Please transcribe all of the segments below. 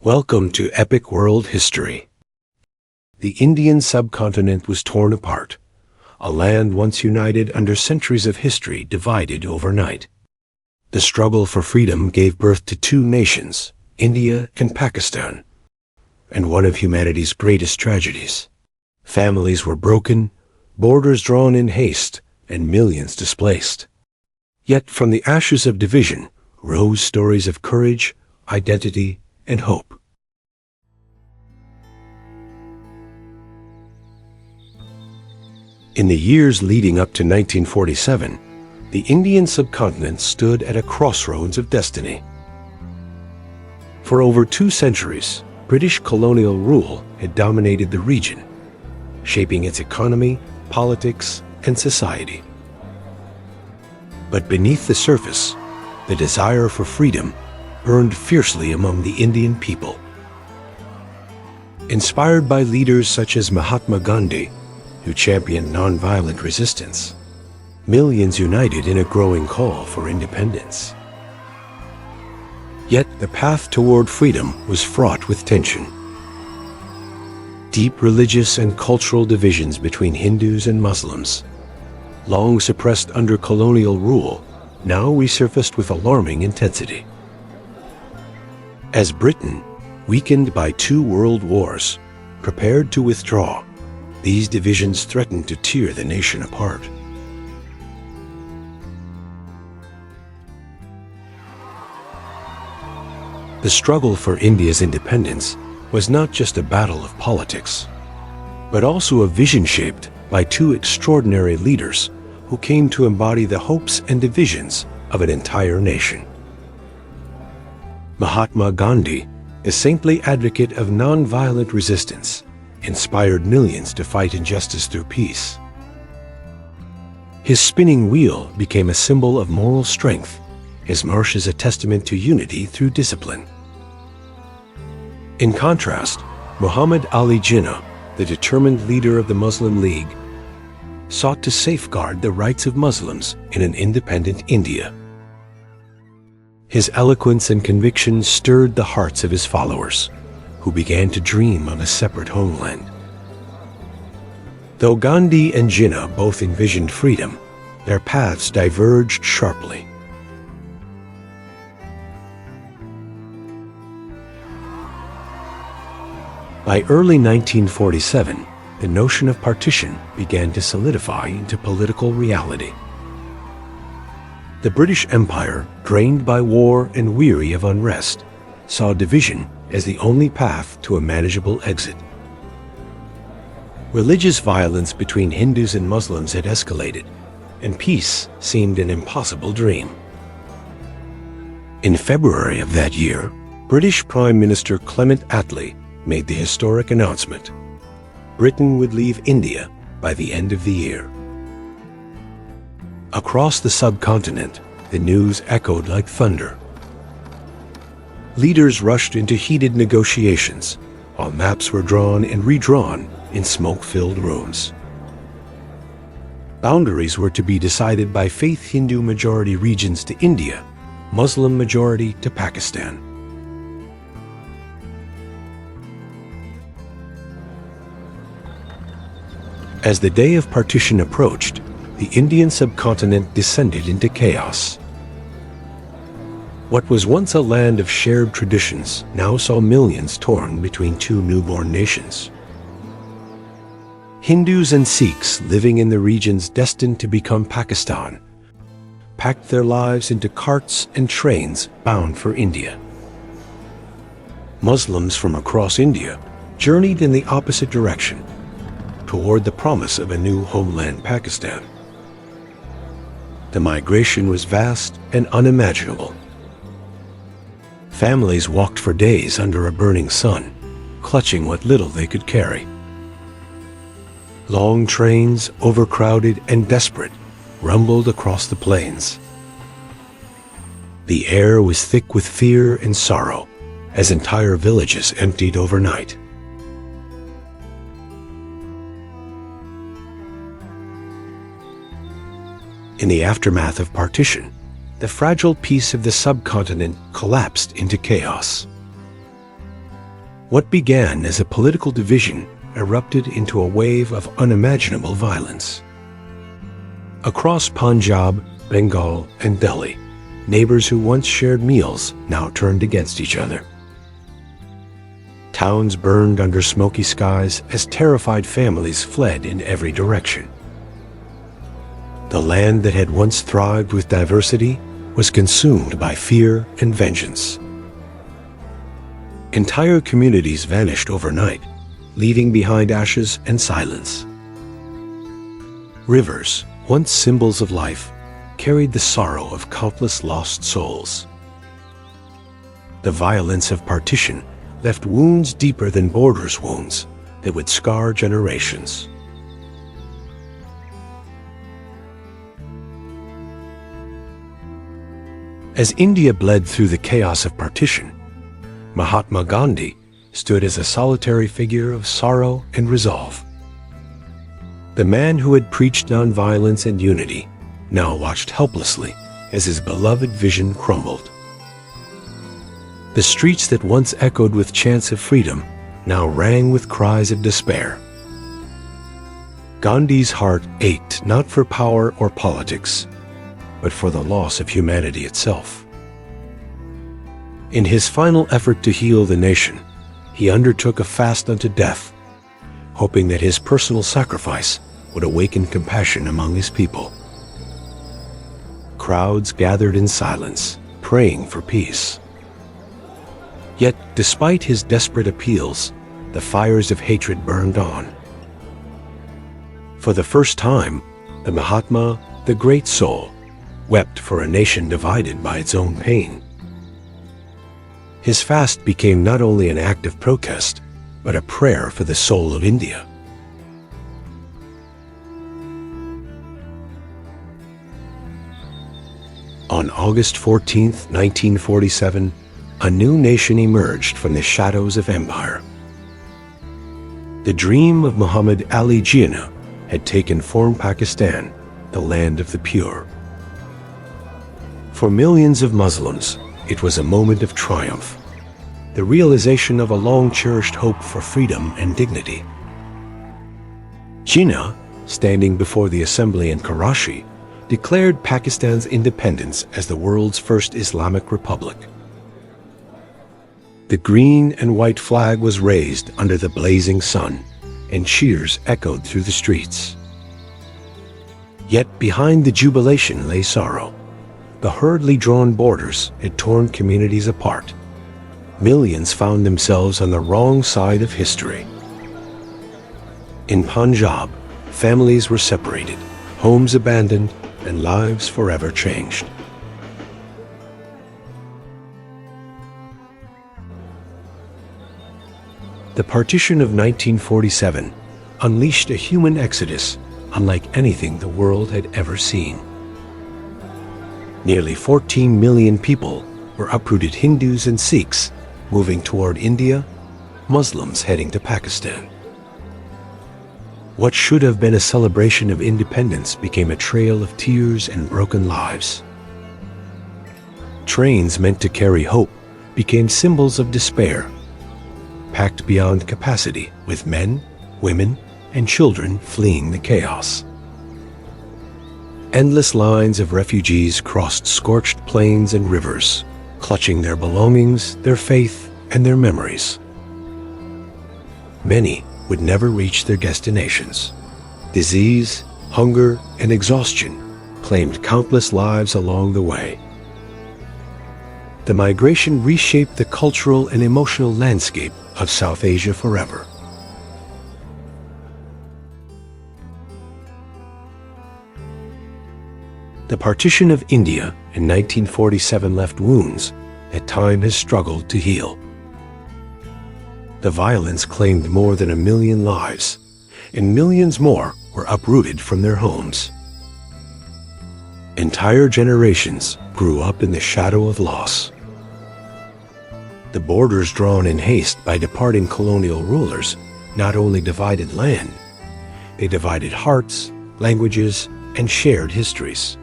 Welcome to Epic World History. The Indian subcontinent was torn apart, a land once united under centuries of history divided overnight. The struggle for freedom gave birth to two nations, India and Pakistan, and one of humanity's greatest tragedies. Families were broken, borders drawn in haste, and millions displaced. Yet from the ashes of division rose stories of courage, identity, and hope. In the years leading up to 1947, the Indian subcontinent stood at a crossroads of destiny. For over 2 centuries, British colonial rule had dominated the region, shaping its economy, politics, and society. But beneath the surface, the desire for freedom burned fiercely among the Indian people. Inspired by leaders such as Mahatma Gandhi, who championed nonviolent resistance, millions united in a growing call for independence. Yet the path toward freedom was fraught with tension. Deep religious and cultural divisions between Hindus and Muslims, long suppressed under colonial rule, now resurfaced with alarming intensity. As Britain, weakened by 2 world wars, prepared to withdraw, these divisions threatened to tear the nation apart. The struggle for India's independence was not just a battle of politics, but also a vision shaped by 2 extraordinary leaders who came to embody the hopes and visions of an entire nation. Mahatma Gandhi, a saintly advocate of nonviolent resistance, inspired millions to fight injustice through peace. His spinning wheel became a symbol of moral strength, his marches a testament to unity through discipline. In contrast, Muhammad Ali Jinnah, the determined leader of the Muslim League, sought to safeguard the rights of Muslims in an independent India. His eloquence and conviction stirred the hearts of his followers, who began to dream of a separate homeland. Though Gandhi and Jinnah both envisioned freedom, their paths diverged sharply. By early 1947, the notion of partition began to solidify into political reality. The British Empire, drained by war and weary of unrest, saw division as the only path to a manageable exit. Religious violence between Hindus and Muslims had escalated, and peace seemed an impossible dream. In February of that year, British Prime Minister Clement Attlee made the historic announcement: Britain would leave India by the end of the year. Across the subcontinent, the news echoed like thunder. Leaders rushed into heated negotiations, while maps were drawn and redrawn in smoke-filled rooms. Boundaries were to be decided by faith Hindu majority regions to India, Muslim majority to Pakistan. As the day of partition approached, the Indian subcontinent descended into chaos. What was once a land of shared traditions now saw millions torn between 2 newborn nations. Hindus and Sikhs living in the regions destined to become Pakistan packed their lives into carts and trains bound for India. Muslims from across India journeyed in the opposite direction, toward the promise of a new homeland Pakistan. The migration was vast and unimaginable. Families walked for days under a burning sun, clutching what little they could carry. Long trains, overcrowded and desperate, rumbled across the plains. The air was thick with fear and sorrow as entire villages emptied overnight. In the aftermath of partition, the fragile peace of the subcontinent collapsed into chaos. What began as a political division erupted into a wave of unimaginable violence. Across Punjab, Bengal, and Delhi, neighbors who once shared meals now turned against each other. Towns burned under smoky skies as terrified families fled in every direction. The land that had once thrived with diversity was consumed by fear and vengeance. Entire communities vanished overnight, leaving behind ashes and silence. Rivers, once symbols of life, carried the sorrow of countless lost souls. The violence of partition left wounds deeper than borders wounds that would scar generations. As India bled through the chaos of partition, Mahatma Gandhi stood as a solitary figure of sorrow and resolve. The man who had preached nonviolence and unity now watched helplessly as his beloved vision crumbled. The streets that once echoed with chants of freedom now rang with cries of despair. Gandhi's heart ached not for power or politics, but for the loss of humanity itself. In his final effort to heal the nation, he undertook a fast unto death, hoping that his personal sacrifice would awaken compassion among his people. Crowds gathered in silence, praying for peace. Yet, despite his desperate appeals, the fires of hatred burned on. For the first time, the Mahatma, the great soul, wept for a nation divided by its own pain. His fast became not only an act of protest, but a prayer for the soul of India. On August 14, 1947, a new nation emerged from the shadows of empire. The dream of Muhammad Ali Jinnah had taken form: Pakistan, the land of the pure. For millions of Muslims, it was a moment of triumph, the realization of a long-cherished hope for freedom and dignity. Jinnah, standing before the assembly in Karachi, declared Pakistan's independence as the world's first Islamic republic. The green and white flag was raised under the blazing sun, and cheers echoed through the streets. Yet behind the jubilation lay sorrow. The hurriedly drawn borders had torn communities apart. Millions found themselves on the wrong side of history. In Punjab, families were separated, homes abandoned, and lives forever changed. The partition of 1947 unleashed a human exodus unlike anything the world had ever seen. Nearly 14 million people were uprooted: Hindus and Sikhs moving toward India, Muslims heading to Pakistan. What should have been a celebration of independence became a trail of tears and broken lives. Trains meant to carry hope became symbols of despair, packed beyond capacity with men, women, and children fleeing the chaos. Endless lines of refugees crossed scorched plains and rivers, clutching their belongings, their faith, and their memories. Many would never reach their destinations. Disease, hunger, and exhaustion claimed countless lives along the way. The migration reshaped the cultural and emotional landscape of South Asia forever. The partition of India in 1947 left wounds that time has struggled to heal. The violence claimed more than 1 million lives, and millions more were uprooted from their homes. Entire generations grew up in the shadow of loss. The borders drawn in haste by departing colonial rulers not only divided land, they divided hearts, languages, and shared histories.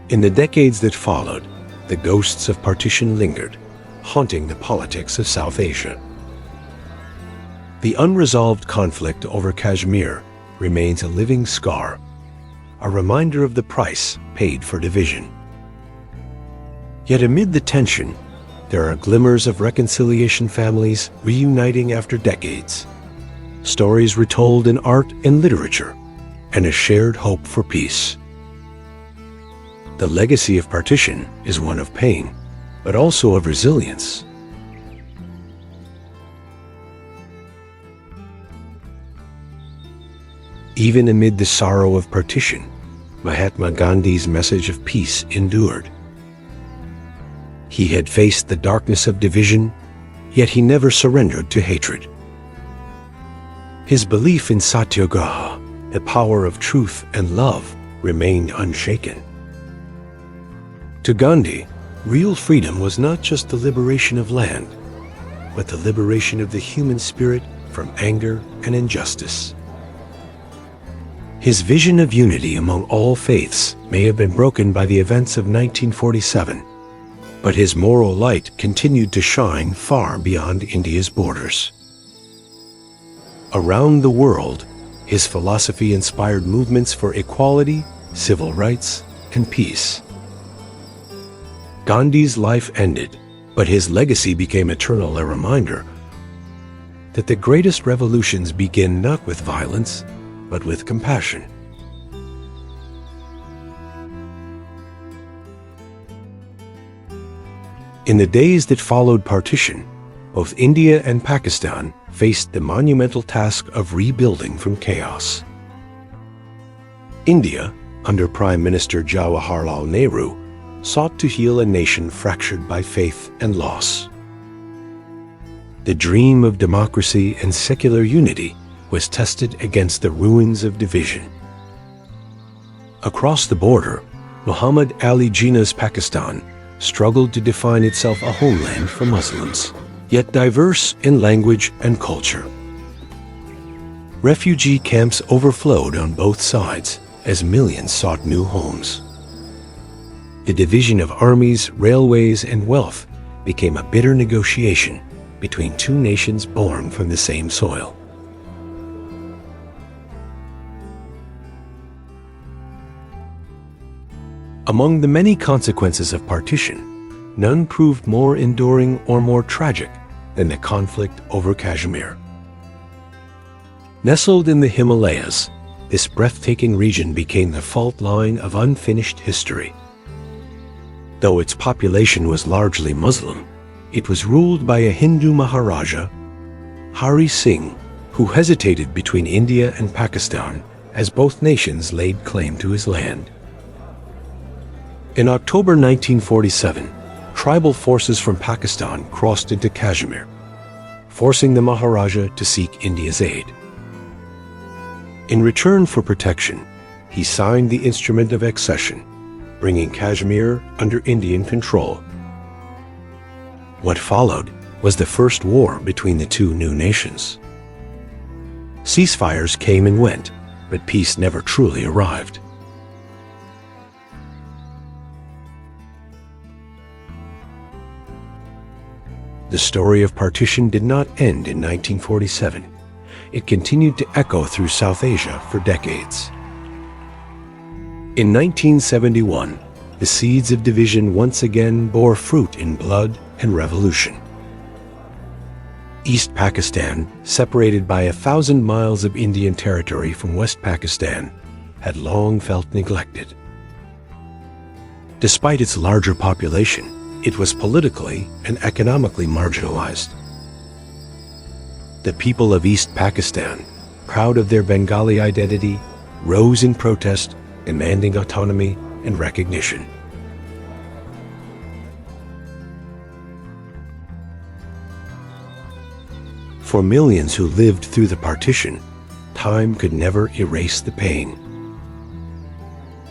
In the decades that followed, the ghosts of partition lingered, haunting the politics of South Asia. The unresolved conflict over Kashmir remains a living scar, a reminder of the price paid for division. Yet amid the tension, there are glimmers of reconciliation, families reuniting after decades, stories retold in art and literature, and a shared hope for peace. The legacy of partition is one of pain, but also of resilience. Even amid the sorrow of partition, Mahatma Gandhi's message of peace endured. He had faced the darkness of division, yet he never surrendered to hatred. His belief in Satyagraha, the power of truth and love, remained unshaken. To Gandhi, real freedom was not just the liberation of land, but the liberation of the human spirit from anger and injustice. His vision of unity among all faiths may have been broken by the events of 1947, but his moral light continued to shine far beyond India's borders. Around the world, his philosophy inspired movements for equality, civil rights, and peace. Gandhi's life ended, but his legacy became eternal, a reminder that the greatest revolutions begin not with violence, but with compassion. In the days that followed partition, both India and Pakistan faced the monumental task of rebuilding from chaos. India, under Prime Minister Jawaharlal Nehru, sought to heal a nation fractured by faith and loss. The dream of democracy and secular unity was tested against the ruins of division. Across the border, Muhammad Ali Jinnah's Pakistan struggled to define itself a homeland for Muslims, yet diverse in language and culture. Refugee camps overflowed on both sides as millions sought new homes. The division of armies, railways, and wealth became a bitter negotiation between two nations born from the same soil. Among the many consequences of partition, none proved more enduring or more tragic than the conflict over Kashmir. Nestled in the Himalayas, this breathtaking region became the fault line of unfinished history. Though its population was largely Muslim, it was ruled by a Hindu Maharaja, Hari Singh, who hesitated between India and Pakistan as both nations laid claim to his land. In October 1947, tribal forces from Pakistan crossed into Kashmir, forcing the Maharaja to seek India's aid. In return for protection, he signed the Instrument of Accession, bringing Kashmir under Indian control. What followed was the first war between the two new nations. Ceasefires came and went, but peace never truly arrived. The story of partition did not end in 1947. It continued to echo through South Asia for decades. In 1971, the seeds of division once again bore fruit in blood and revolution. East Pakistan, separated by 1,000 miles of Indian territory from West Pakistan, had long felt neglected. Despite its larger population, it was politically and economically marginalized. The people of East Pakistan, proud of their Bengali identity, rose in protest, demanding autonomy and recognition. For millions who lived through the partition, time could never erase the pain.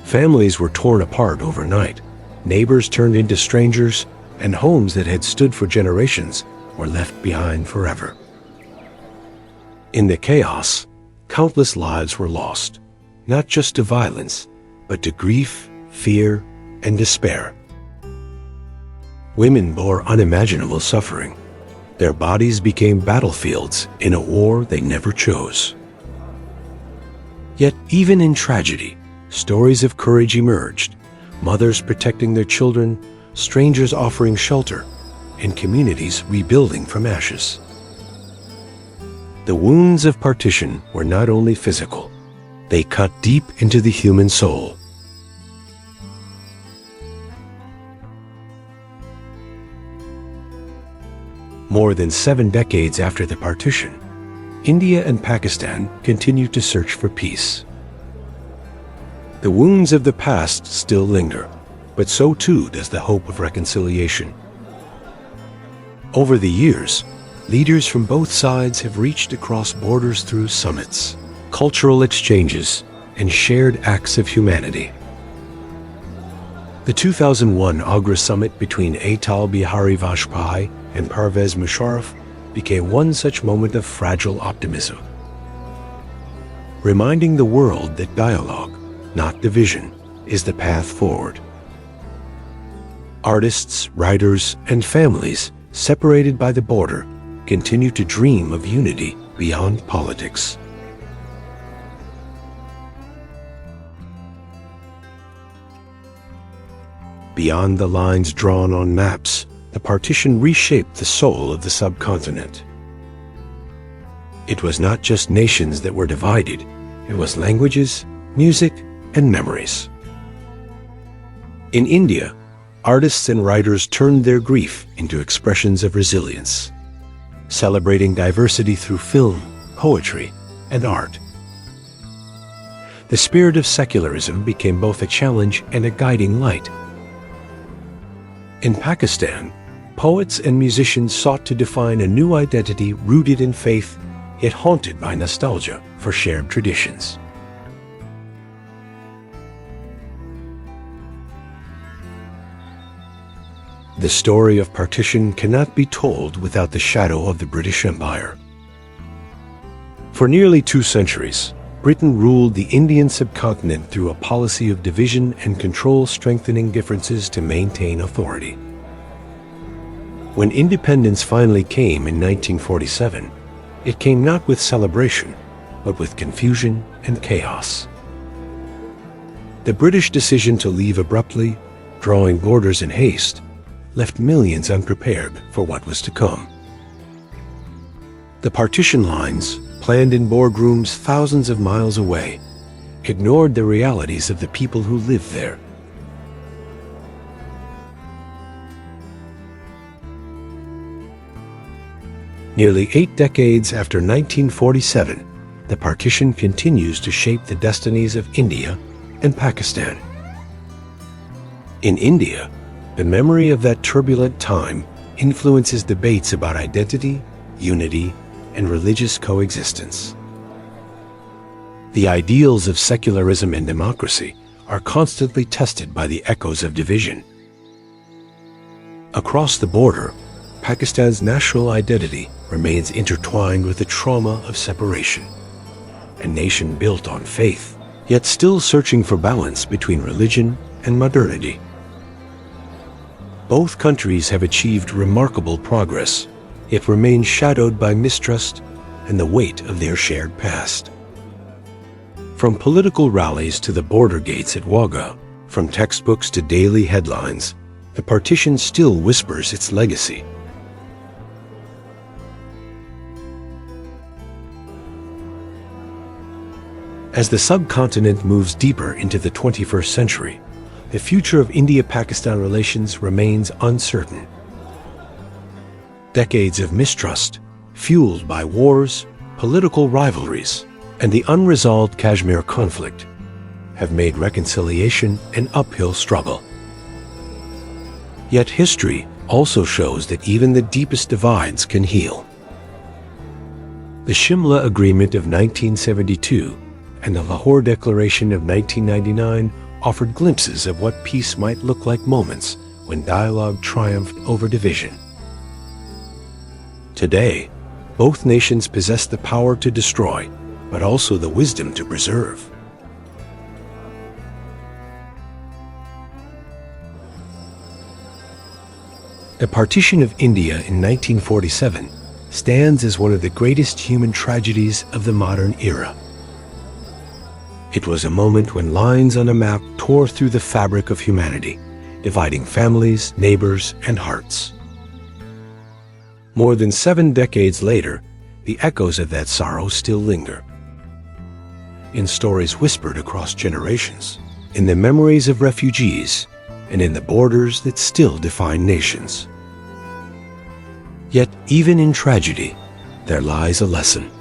Families were torn apart overnight. Neighbors turned into strangers, and homes that had stood for generations were left behind forever. In the chaos, countless lives were lost, not just to violence, but to grief, fear, and despair. Women bore unimaginable suffering. Their bodies became battlefields in a war they never chose. Yet even in tragedy, stories of courage emerged, mothers protecting their children, strangers offering shelter, and communities rebuilding from ashes. The wounds of partition were not only physical, they cut deep into the human soul. More than 7 decades after the partition, India and Pakistan continued to search for peace. The wounds of the past still linger, but so too does the hope of reconciliation. Over the years, leaders from both sides have reached across borders through summits, cultural exchanges, and shared acts of humanity. The 2001 Agra summit between Atal Bihari Vajpayee and Parvez Musharraf became one such moment of fragile optimism, reminding the world that dialogue, not division, is the path forward. Artists, writers, and families separated by the border continue to dream of unity beyond politics. Beyond the lines drawn on maps, the partition reshaped the soul of the subcontinent. It was not just nations that were divided, it was languages, music, and memories. In India, artists and writers turned their grief into expressions of resilience, celebrating diversity through film, poetry, and art. The spirit of secularism became both a challenge and a guiding light. In Pakistan, poets and musicians sought to define a new identity rooted in faith, yet haunted by nostalgia for shared traditions. The story of partition cannot be told without the shadow of the British Empire. For nearly 2 centuries, Britain ruled the Indian subcontinent through a policy of division and control, strengthening differences to maintain authority. When independence finally came in 1947, it came not with celebration, but with confusion and chaos. The British decision to leave abruptly, drawing borders in haste, left millions unprepared for what was to come. The partition lines, planned in boardrooms thousands of miles away, ignored the realities of the people who lived there. Nearly 8 decades after 1947, the partition continues to shape the destinies of India and Pakistan. In India, the memory of that turbulent time influences debates about identity, unity, and religious coexistence. The ideals of secularism and democracy are constantly tested by the echoes of division. Across the border, Pakistan's national identity remains intertwined with the trauma of separation. A nation built on faith, yet still searching for balance between religion and modernity. Both countries have achieved remarkable progress, yet remain shadowed by mistrust and the weight of their shared past. From political rallies to the border gates at Wagah, from textbooks to daily headlines, the partition still whispers its legacy. As the subcontinent moves deeper into the 21st century, the future of India-Pakistan relations remains uncertain. Decades of mistrust, fueled by wars, political rivalries, and the unresolved Kashmir conflict, have made reconciliation an uphill struggle. Yet history also shows that even the deepest divides can heal. The Shimla Agreement of 1972 and the Lahore Declaration of 1999 offered glimpses of what peace might look like, moments when dialogue triumphed over division. Today, both nations possess the power to destroy, but also the wisdom to preserve. The Partition of India in 1947 stands as one of the greatest human tragedies of the modern era. It was a moment when lines on a map tore through the fabric of humanity, dividing families, neighbors, and hearts. More than 7 decades later, the echoes of that sorrow still linger. In stories whispered across generations, in the memories of refugees, and in the borders that still define nations. Yet, even in tragedy, there lies a lesson.